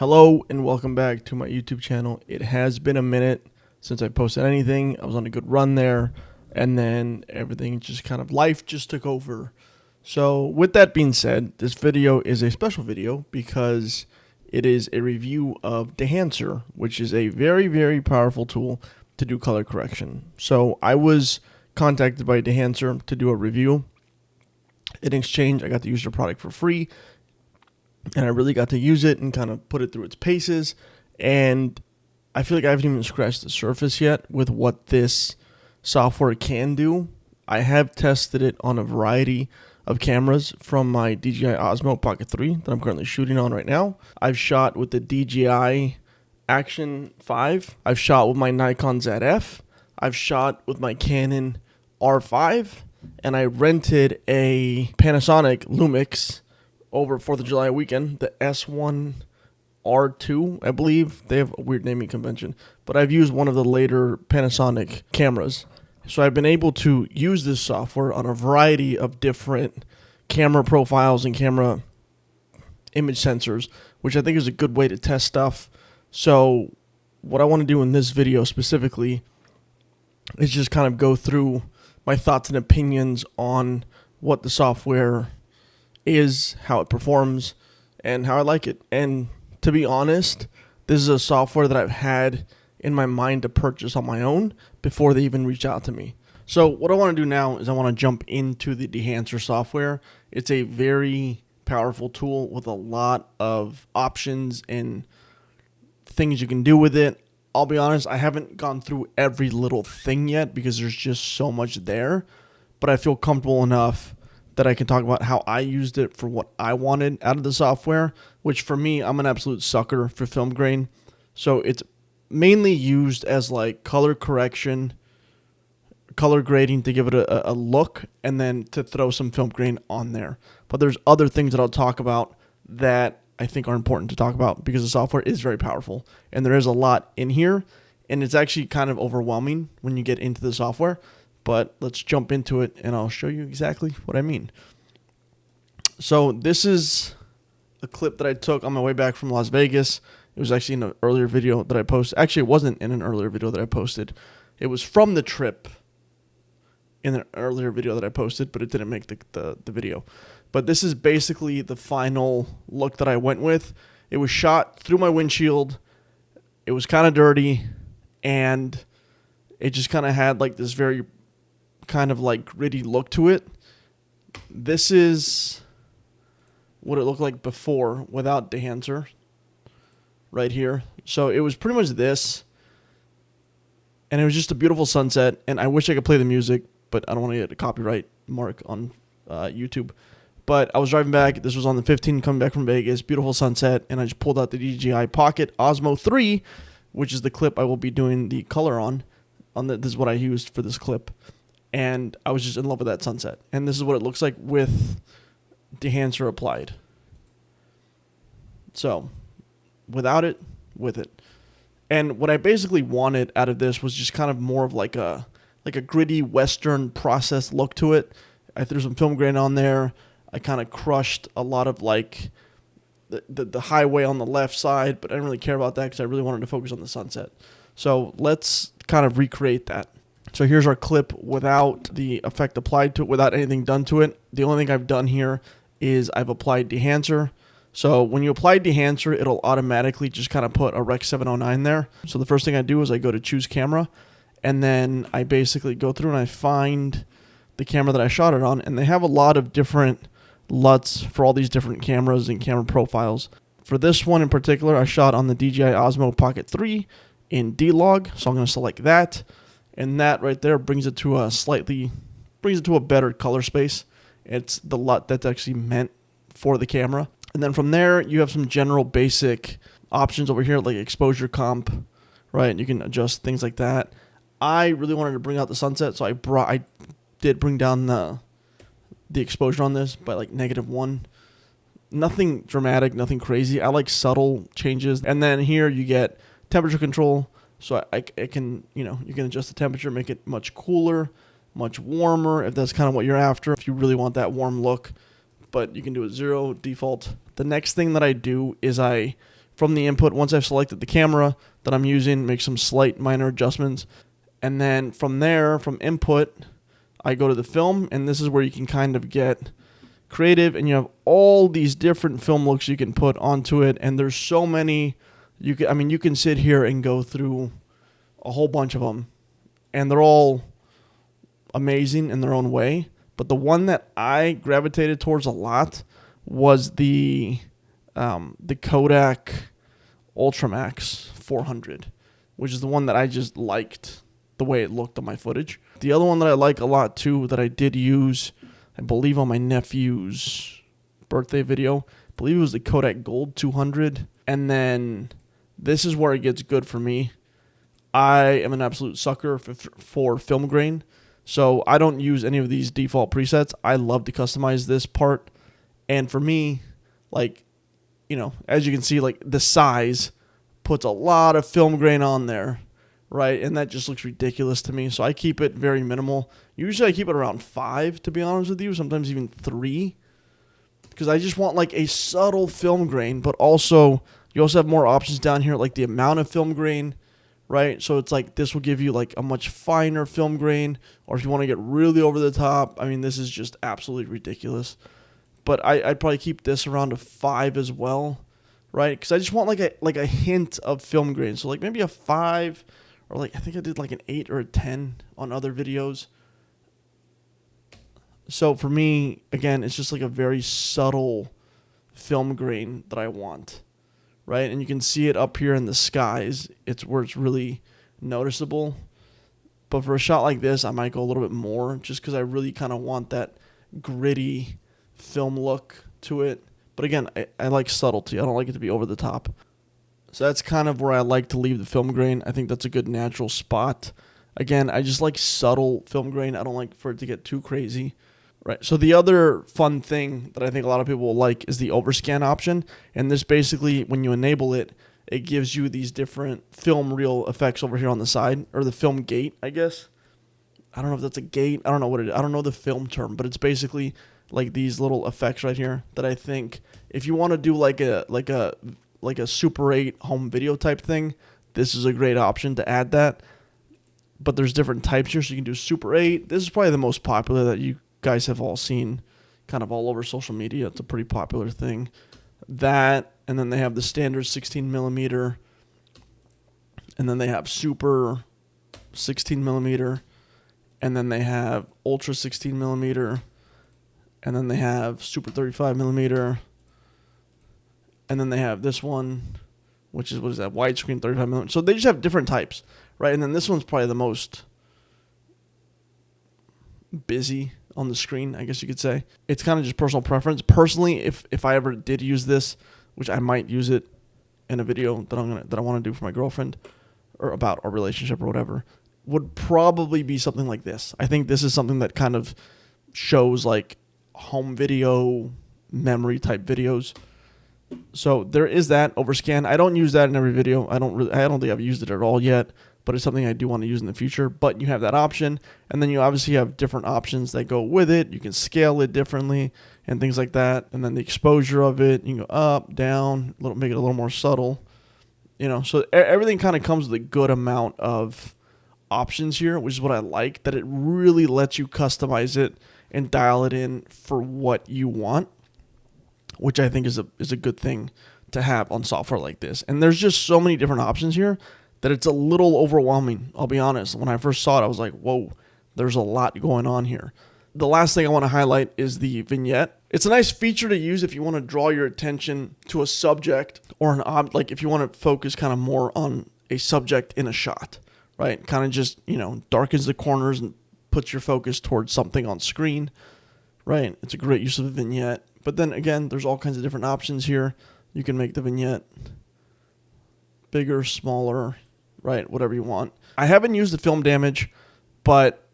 Hello and welcome back to my YouTube channel. It has been a minute since I posted anything. I was on a good run there, and then everything just kind of life just took over. So with that being said, this video is a special video because it is a review of Dehancer, which is a very, very powerful tool to do color correction. So I was contacted by Dehancer to do a review. In exchange, I got to use their product for free. And I really got to use it and kind of put it through its paces. And I feel like I haven't even scratched the surface yet with what this software can do. I have tested it on a variety of cameras from my DJI Osmo Pocket 3 that I'm currently shooting on right now. I've shot with the DJI Action 5. I've shot with my Nikon ZF. I've shot with my Canon R5. And I rented a Panasonic Lumix over 4th of July weekend, the S1R2, I believe. They have a weird naming convention, but I've used one of the later Panasonic cameras. So I've been able to use this software on a variety of different camera profiles and camera image sensors, which I think is a good way to test stuff. So what I want to do in this video specifically is just kind of go through my thoughts and opinions on what the software is, how it performs, and how I like it. And to be honest, this is a software that I've had in my mind to purchase on my own before they even reached out to me. So what I want to do now is I want to jump into the Dehancer software. It's a very powerful tool with a lot of options and things you can do with it. I'll be honest, I haven't gone through every little thing yet because there's just so much there, but I feel comfortable enough that I can talk about how I used it for what I wanted out of the software, which for me, I'm an absolute sucker for film grain. So it's mainly used as like color correction, color grading to give it a look, and then to throw some film grain on there. But there's other things that I'll talk about that I think are important to talk about because the software is very powerful and there is a lot in here, and it's actually kind of overwhelming when you get into the software. But let's jump into it and I'll show you exactly what I mean. So this is a clip that I took on my way back from Las Vegas. It was actually in an earlier video that I posted. Actually, it wasn't in an earlier video that I posted. It was from the trip in an earlier video that I posted, but it didn't make the video. But this is basically the final look that I went with. It was shot through my windshield. It was kind of dirty, and it just kind of had like this very kind of like gritty look to it. This is what it looked like before without Dehancer right here. So it was pretty much this, and it was just a beautiful sunset, and I wish I could play the music, but I don't want to get a copyright mark on YouTube. But I was driving back. This was on the 15th coming back from Vegas. Beautiful sunset, and I just pulled out the DJI Pocket Osmo 3, which is the clip I will be doing the color on. This is what I used for this clip. And I was just in love with that sunset. And this is what it looks like with Dehancer applied. So, without it, with it. And what I basically wanted out of this was just kind of more of like a gritty Western process look to it. I threw some film grain on there. I kind of crushed a lot of like the highway on the left side, but I didn't really care about that because I really wanted to focus on the sunset. So let's kind of recreate that. So here's our clip without the effect applied to it, without anything done to it. The only thing I've done here is I've applied Dehancer. So when you apply Dehancer, it'll automatically just kind of put a Rec 709 there. So the first thing I do is I go to choose camera, and then I basically go through and I find the camera that I shot it on, and they have a lot of different LUTs for all these different cameras and camera profiles. For this one in particular, I shot on the DJI Osmo Pocket 3 in D-Log, so I'm going to select that. And that right there brings it to a better color space. It's the LUT that's actually meant for the camera. And then from there, you have some general basic options over here, like exposure comp, right? You can adjust things like that. I really wanted to bring out the sunset, so I did bring down the exposure on this by like -1. Nothing dramatic, nothing crazy. I like subtle changes. And then here you get temperature control. So I can, you can adjust the temperature, make it much cooler, much warmer, if that's kind of what you're after, if you really want that warm look. But you can do it 0, default. The next thing that I do is from the input, once I've selected the camera that I'm using, make some slight minor adjustments. And then from there, from input, I go to the film, and this is where you can kind of get creative, and you have all these different film looks you can put onto it, and there's so many. You can sit here and go through a whole bunch of them, and they're all amazing in their own way. But the one that I gravitated towards a lot was the Kodak Ultramax 400, which is the one that I just liked the way it looked on my footage. The other one that I like a lot too, that I did use, I believe on my nephew's birthday video, I believe it was the Kodak Gold 200. And then this is where it gets good for me. I am an absolute sucker for film grain, so I don't use any of these default presets. I love to customize this part, and for me, like, you know, as you can see, like the size puts a lot of film grain on there, right? And that just looks ridiculous to me, so I keep it very minimal. Usually I keep it around 5, to be honest with you, sometimes even 3, because I just want like a subtle film grain, but also you also have more options down here, like the amount of film grain, right? So it's like this will give you like a much finer film grain, or if you want to get really over the top, I mean, this is just absolutely ridiculous. But I'd probably keep this around a 5 as well, right? Because I just want like a hint of film grain. So like maybe a 5, or like I think I did like an 8 or a 10 on other videos. So for me, again, it's just like a very subtle film grain that I want, right? And you can see it up here in the skies. It's where it's really noticeable. But for a shot like this, I might go a little bit more, just because I really kind of want that gritty film look to it. But again, I like subtlety. I don't like it to be over the top. So that's kind of where I like to leave the film grain. I think that's a good natural spot. Again, I just like subtle film grain. I don't like for it to get too crazy. Right. So the other fun thing that I think a lot of people will like is the overscan option. And this basically, when you enable it, it gives you these different film reel effects over here on the side, or the film gate, I guess. I don't know if that's a gate. I don't know what it is. I don't know the film term, but it's basically like these little effects right here that I think if you want to do like a Super 8 home video type thing, this is a great option to add that. But there's different types here, so you can do Super 8. This is probably the most popular that you guys have all seen kind of all over social media. It's a pretty popular thing. That, and then they have the standard 16 millimeter, and then they have Super 16 millimeter, and then they have Ultra 16 millimeter, and then they have Super 35 millimeter, and then they have this one, which is, what is that, widescreen 35 millimeter. So they just have different types, right? And then this one's probably the most busy on the screen, I guess you could say. It's kind of just personal preference. Personally, if I ever did use this, which I might use it in a video that I want to do for my girlfriend, or about our relationship or whatever, would probably be something like this. I think this is something that kind of shows like home video memory type videos. So there is that overscan. I don't use that in every video. I don't think I've used it at all yet, but it's something I do want to use in the future. But you have that option, and then you obviously have different options that go with it. You can scale it differently and things like that. And then the exposure of it, you can go up, down, make it a little more subtle. You know, so everything kind of comes with a good amount of options here, which is what I like, that it really lets you customize it and dial it in for what you want, which I think is a good thing to have on software like this. And there's just so many different options here that it's a little overwhelming, I'll be honest. When I first saw it, I was like, whoa, there's a lot going on here. The last thing I want to highlight is the vignette. It's a nice feature to use if you want to draw your attention to a subject or an object, like if you want to focus kind of more on a subject in a shot, right? Kind of just, you know, darkens the corners and puts your focus towards something on screen, right? It's a great use of a vignette. But then again, there's all kinds of different options here. You can make the vignette bigger, smaller, right? Whatever you want. I haven't used the film damage, but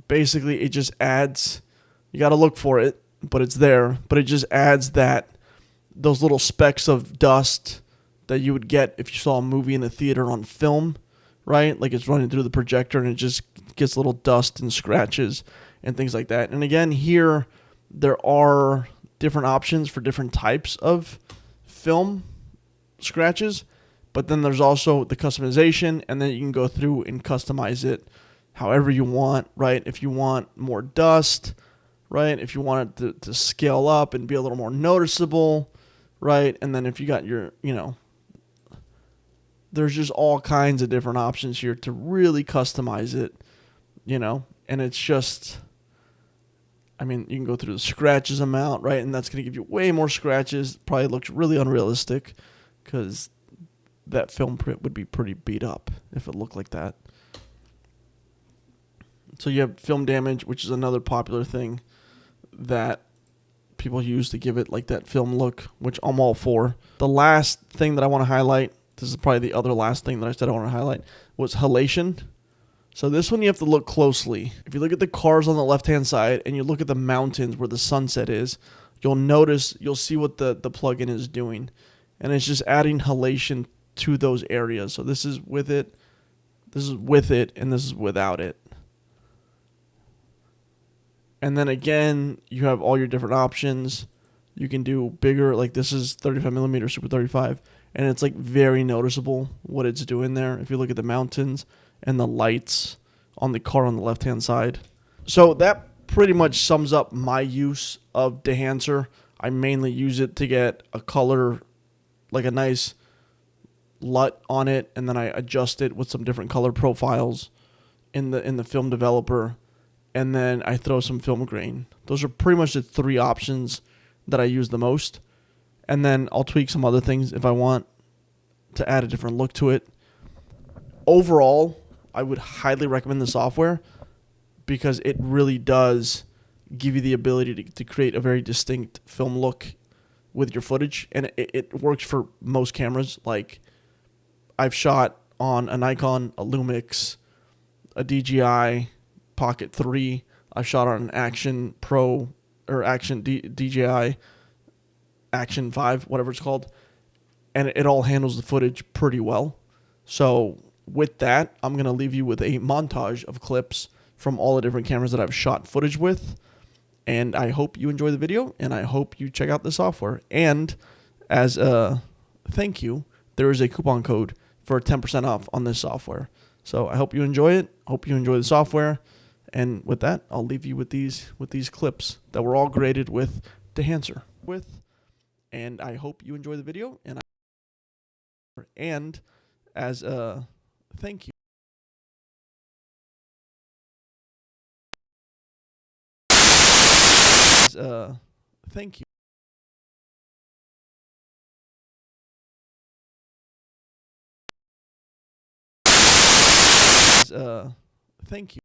basically it just adds, you got to look for it, but it's there. But it just adds those little specks of dust that you would get if you saw a movie in the theater on film, right? Like it's running through the projector and it just gets little dust and scratches and things like that. And again, here there are different options for different types of film scratches, but then there's also the customization, and then you can go through and customize it however you want, right? If you want more dust, right? If you want it to scale up and be a little more noticeable, right? And then if you got your, there's just all kinds of different options here to really customize it, and it's just, I mean, you can go through the scratches amount, right? And that's going to give you way more scratches. Probably looks really unrealistic because that film print would be pretty beat up if it looked like that. So you have film damage, which is another popular thing that people use to give it like that film look, which I'm all for. The last thing that I want to highlight, this is probably the other last thing that I said I want to highlight, was halation. So this one you have to look closely. If you look at the cars on the left-hand side and you look at the mountains where the sunset is, you'll see what the plugin is doing. And it's just adding halation to those areas. So this is with it, and this is without it. And then again, you have all your different options. You can do bigger, like this is 35mm Super 35, and it's like very noticeable what it's doing there. If you look at the mountains and the lights on the car on the left-hand side. So that pretty much sums up my use of Dehancer. I mainly use it to get a color, like a nice LUT on it, and then I adjust it with some different color profiles in the film developer, and then I throw some film grain. Those are pretty much the three options that I use the most. And then I'll tweak some other things if I want to add a different look to it. Overall, I would highly recommend the software because it really does give you the ability to create a very distinct film look with your footage. And it works for most cameras. Like I've shot on a Nikon, a Lumix, a DJI Pocket 3. I've shot on an Action Pro or DJI Action 5, whatever it's called. And it all handles the footage pretty well. So with that, I'm going to leave you with a montage of clips from all the different cameras that I've shot footage with. And I hope you enjoy the video, and I hope you check out the software. And as a thank you, there is a coupon code for 10% off on this software. So I hope you enjoy it. Hope you enjoy the software. And with that, I'll leave you with these clips that were all graded with Dehancer. And I hope you enjoy the video. And as a thank you. Thank you. Thank you.